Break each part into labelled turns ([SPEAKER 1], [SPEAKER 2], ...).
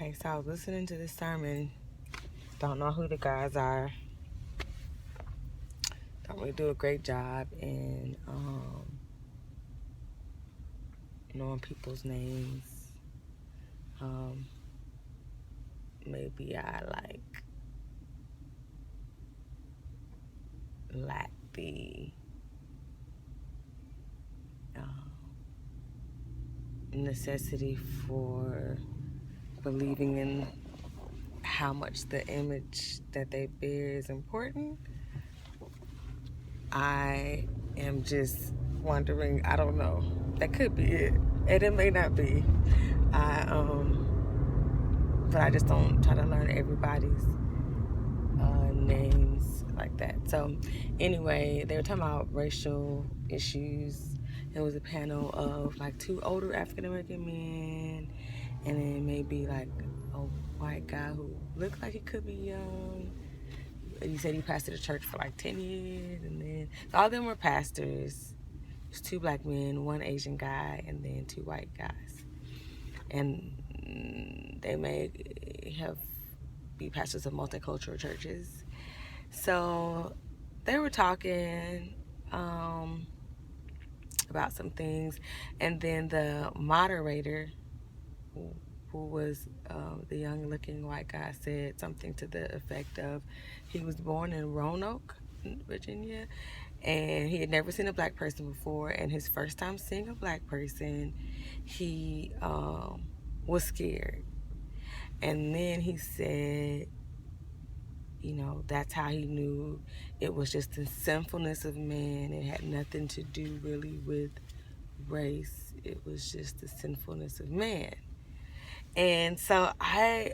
[SPEAKER 1] Okay, so I was listening to this sermon. Don't know who the guys are. Don't really do a great job in knowing people's names. Maybe I lack the necessity for believing in how much the image that they bear is important. I am just wondering, I don't know. That could be it. And it may not be. But I just don't try to learn everybody's names like that. So anyway, they were talking about racial issues. It was a panel of like two older African American men and then maybe like a white guy who looked like he could be young. He said he pastored a church for like 10 years, and then all of them were pastors. There's two black men, one Asian guy, and then two white guys. And they may be pastors of multicultural churches. So they were talking about some things, and then the moderator, who was the young-looking white guy, said something to the effect of he was born in Roanoke, Virginia, and he had never seen a black person before, and his first time seeing a black person, he was scared. And then he said, you know, that's how he knew it was just the sinfulness of man. It had nothing to do really with race. It was just the sinfulness of man. And so I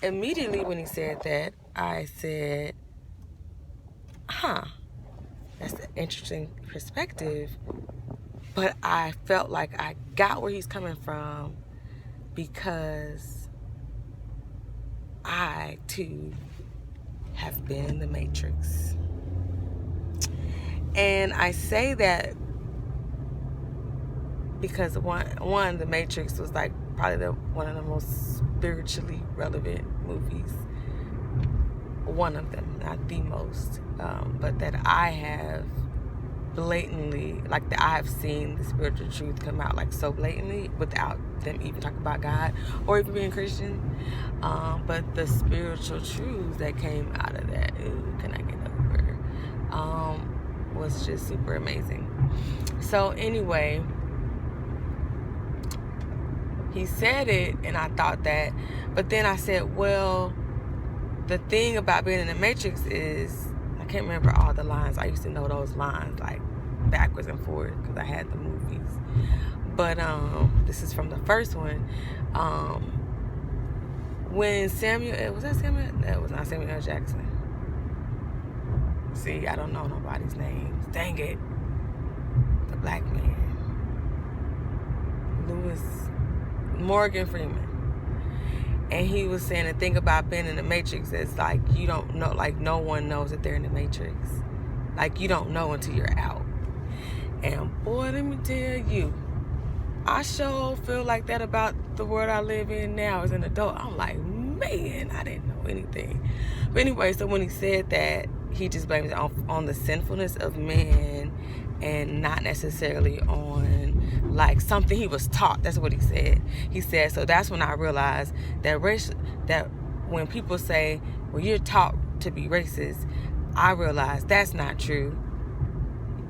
[SPEAKER 1] immediately when he said that, I said, that's an interesting perspective. But I felt like I got where he's coming from because I too have been in the Matrix. And I say that because one the Matrix was like probably one of the most spiritually relevant movies. One of them, not the most, but that I have blatantly, like that I have seen the spiritual truth come out like so blatantly without them even talking about God or even being Christian. But the spiritual truths that came out of that, can I get over? Was just super amazing. So anyway, he said it and I thought that, but then I said, well, the thing about being in the Matrix is, I can't remember all the lines. I used to know those lines like backwards and forwards because I had the movies. But this is from the first one. When Samuel, was that Samuel? That was not Samuel L. Jackson. See, I don't know nobody's names. Dang it. The black man. Morgan Freeman. And he was saying the thing about being in the Matrix is like you don't know, like no one knows that they're in the Matrix. Like you don't know until you're out. And boy, let me tell you, I sure feel like that about the world I live in now as an adult. I'm like, man, I didn't know anything. But anyway, so when he said that, he just blames it on the sinfulness of man and not necessarily on like something he was taught. That's what he said. He said, so that's when I realized that when people say, well, you're taught to be racist, I realized that's not true.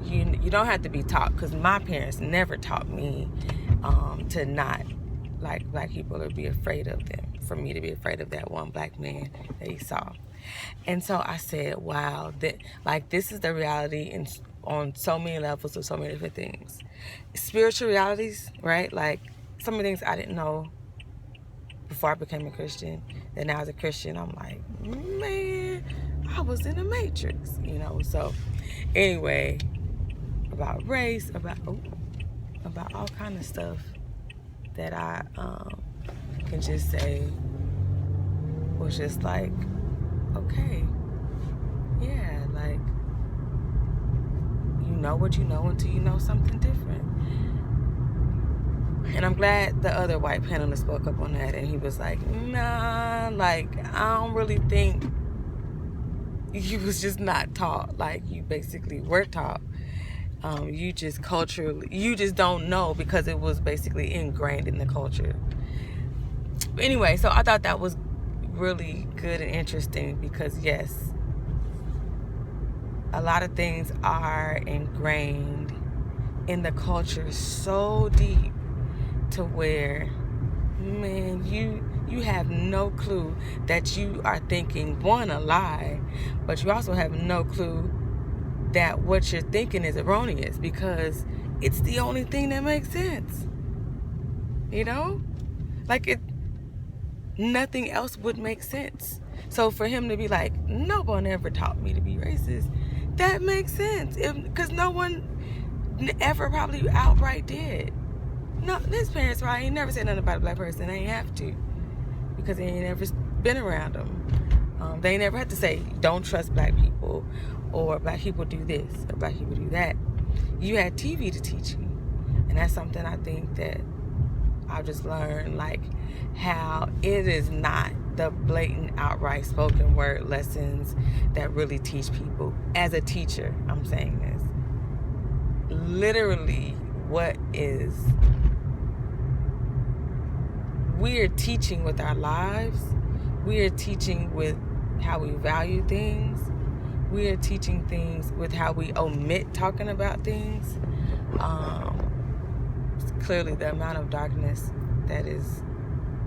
[SPEAKER 1] You don't have to be taught, because my parents never taught me to not like black people or be afraid of them, for me to be afraid of that one black man that he saw. And so I said, wow, this is the reality on so many levels of so many different things. Spiritual realities, right? Like some of the things I didn't know before I became a Christian. Then now as a Christian, I'm like, man, I was in a Matrix, you know? So anyway, about race, about all kind of stuff that I can just say was just like, okay, yeah, like you know what you know until you know something different. And I'm glad the other white panelist spoke up on that, and he was like, nah, like, I don't really think you was just not taught. Like, you basically were taught. You just culturally, you just don't know because it was basically ingrained in the culture. Anyway, so I thought that was really good and interesting because, yes, a lot of things are ingrained in the culture so deep to where, man, you have no clue that you are thinking, one, a lie, but you also have no clue that what you're thinking is erroneous because it's the only thing that makes sense. You know? Like, nothing else would make sense. So for him to be like, no one ever taught me to be racist, that makes sense. Because no one ever probably outright did. No, his parents probably ain't never said nothing about a black person. They ain't have to. Because they ain't never been around them. They ain't never had to say, don't trust black people, or black people do this, or black people do that. You had TV to teach you. And that's something I think that I've just learned, like, how it is not the blatant, outright spoken word lessons that really teach people. As a teacher, I'm saying this. Literally, what is we are teaching with our lives. We are teaching with how we value things. We are teaching things with how we omit talking about things. Clearly, the amount of darkness that is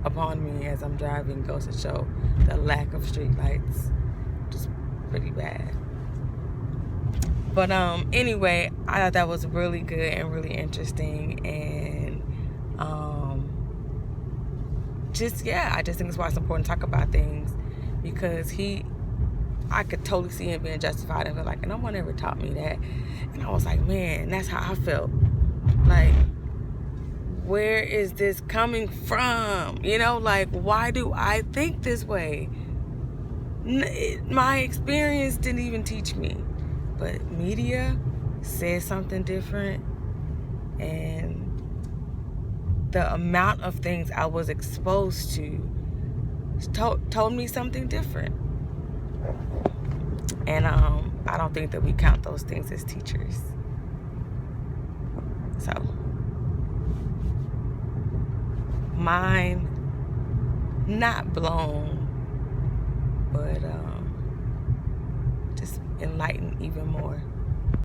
[SPEAKER 1] upon me as I'm driving goes to show the lack of street lights. Just pretty bad. But anyway, I thought that was really good and really interesting, and I just think it's why it's important to talk about things, because I could totally see him being justified and feel like, no one ever taught me that. And I was like, man, that's how I felt. Like, where is this coming from? You know, like, why do I think this way? My experience didn't even teach me. But media said something different. And the amount of things I was exposed to told me something different. And I don't think that we count those things as teachers. So, mind not blown, but just enlightened even more.